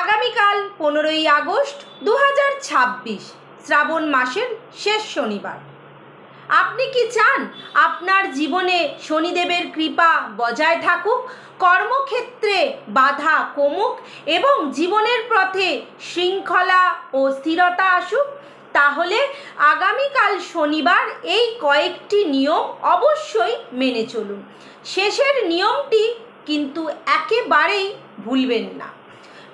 আগামীকাল 15ই আগস্ট 2026 শ্রাবণ মাসের শেষ শনিবার। আপনি কি চান আপনার জীবনে শনিদেবের কৃপা বজায় থাকুক, কর্মক্ষেত্রে বাধা কমুক এবং জীবনের পথে শৃঙ্খলা ও স্থিরতা আসুক? তাহলে আগামীকাল শনিবার এই কয়েকটি নিয়ম অবশ্যই মেনে চলুন। শেষের নিয়মটি কিন্তু একেবারেই ভুলবেন না।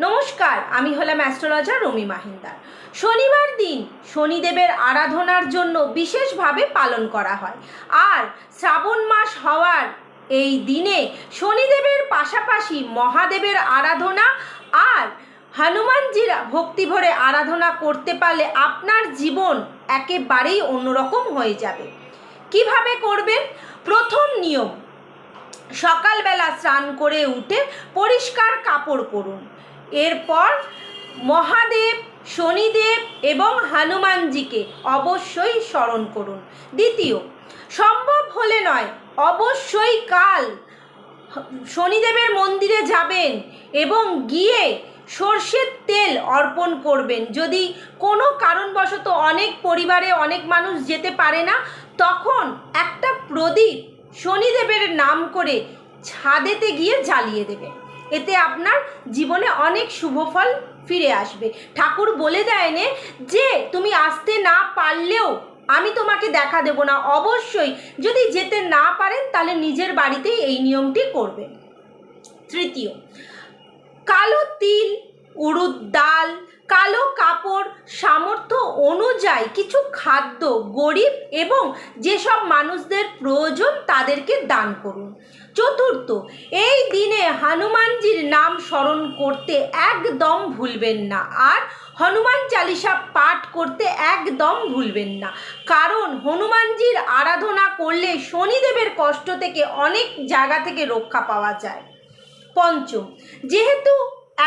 নমস্কার, আমি হলাম অ্যাস্ট্রোলজার রমি মাহিন্দার। শনিবার দিন শনিদেবের আরাধনার জন্য বিশেষভাবে পালন করা হয়। আর শ্রাবণ মাস হওয়ার এই দিনে শনিদেবের পাশাপাশি মহাদেবের আরাধনা আর হনুমানজির ভক্তি ভরে আরাধনা করতে পারলে আপনার জীবন একেবারেই অন্যরকম হয়ে যাবে। কিভাবে করবেন? প্রথম নিয়ম, সকালবেলা স্নান করে উঠে পরিষ্কার কাপড় পরুন। এরপর মহাদেব, শনিদেব এবং হনুমানজিকে অবশ্যই স্মরণ করুন। দ্বিতীয়, সম্ভব হলে নয়, অবশ্যই কাল শনিদেবের মন্দিরে যাবেন এবং গিয়ে সর্ষের তেল অর্পণ করবেন। যদি কোনো কারণবশত অনেক পরিবারে অনেক মানুষ যেতে পারে না, তখন একটা প্রদীপ শনিদেবের নাম করে ছাদেতে গিয়ে জ্বালিয়ে দেবে। এতে আপনার জীবনে অনেক শুভ ফল ফিরে আসবে। ঠাকুর বলে দেয়নি যে তুমি আসতে না পারলেও আমি তোমাকে দেখা দেব না। অবশ্যই যদি যেতে না পারেন তাহলে নিজের বাড়িতেই এই নিয়মটি করবেন। তৃতীয়, কালো তিল, উড়দ ডাল, কালো কাপড়, সামর্থ্য অনুযায়ী কিছু খাদ্য গরিব এবং যেসব মানুষদের প্রয়োজন তাদেরকে দান করুন। চতুর্থ, এই দিনে হনুমানজির নাম স্মরণ করতে একদম ভুলবেন না। আর হনুমান চালিসা পাঠ করতে একদম ভুলবেন না, কারণ হনুমানজির আরাধনা করলে শনিদেবের কষ্ট থেকে অনেক জায়গা থেকে রক্ষা পাওয়া যায়। পঞ্চম, যেহেতু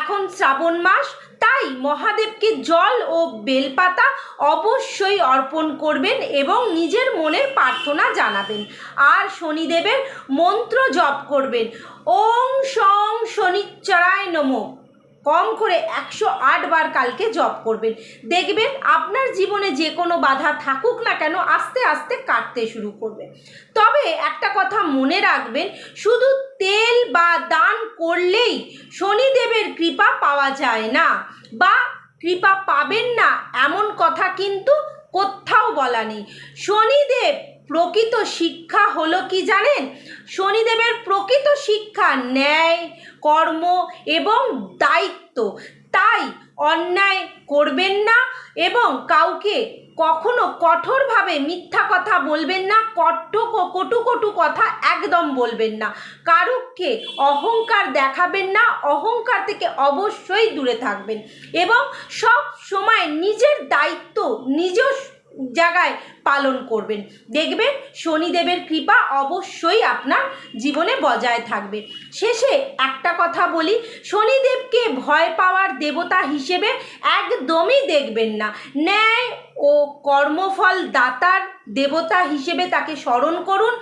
এখন শ্রাবণ মাস, তাই মহাদেবকে জল ও বেলপাতা অবশ্যই অর্পণ করবেন এবং নিজের মনের প্রার্থনা জানাবেন। আর শনিদেবের মন্ত্র জপ করবেন, ওং সং শনিশ্চরায় নমঃ। কম করে 108 বার কালকে জপ করবেন। দেখবেন আপনার জীবনে যে কোনো বাধা থাকুক না কেন আস্তে আস্তে কাটতে শুরু করবে। তবে একটা কথা মনে রাখবেন, শুধু তেল বা দান করলেই শনিদেবের কৃপা পাওয়া যায় না বা কৃপা পাবেন না এমন কথা কিন্তু কোথাও বলা নেই। শনিদেব প্রকৃত শিক্ষা হলো কি জানেন? শনিদেবের প্রকৃত শিক্ষা ন্যায়, কর্ম এবং দায়িত্ব। তাই অন্যায় করবেন না এবং কাউকে কখনো কঠোরভাবে মিথ্যা কথা বলবেন না, কটু কথা একদম বলবেন না, কারুকে অহংকার দেখাবেন না, অহংকার থেকে অবশ্যই দূরে থাকবেন এবং সব সময় নিজের দায়িত্ব নিজ জায়গায় পালন করবেন। দেখবেন শনিদেবের কৃপা অবশ্যই আপনার জীবনে বজায় থাকবে। শেষে একটা কথা বলি, শনিদেবকে ভয় পাওয়ার দেবতা হিসেবে একদমই দেখবেন না। ন্যায় ও কর্মফল দাতার দেবতা হিসেবে তাকে স্মরণ করুন,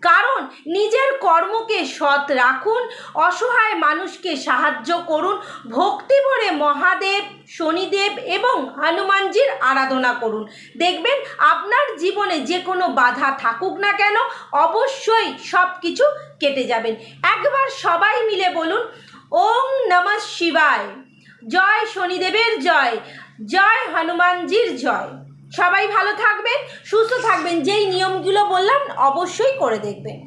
কারণ নিজের কর্মকে সৎ রাখুন, অসহায় মানুষকে সাহায্য করুন, ভক্তি ভরে মহাদেব, শনিদেব এবং হনুমানজির আরাধনা করুন। দেখবেন আপনার জীবনে যে কোনো বাধা থাকুক না কেন অবশ্যই সব কিছু কেটে যাবেন। একবার সবাই মিলে বলুন, ওং নমঃ শিবায়। জয় শনিদেবের জয়, জয় হনুমানজির জয়। সবাই ভালো থাকবেন, সুস্থ থাকবেন। যেই নিয়মগুলো বললাম অবশ্যই করে দেখবেন।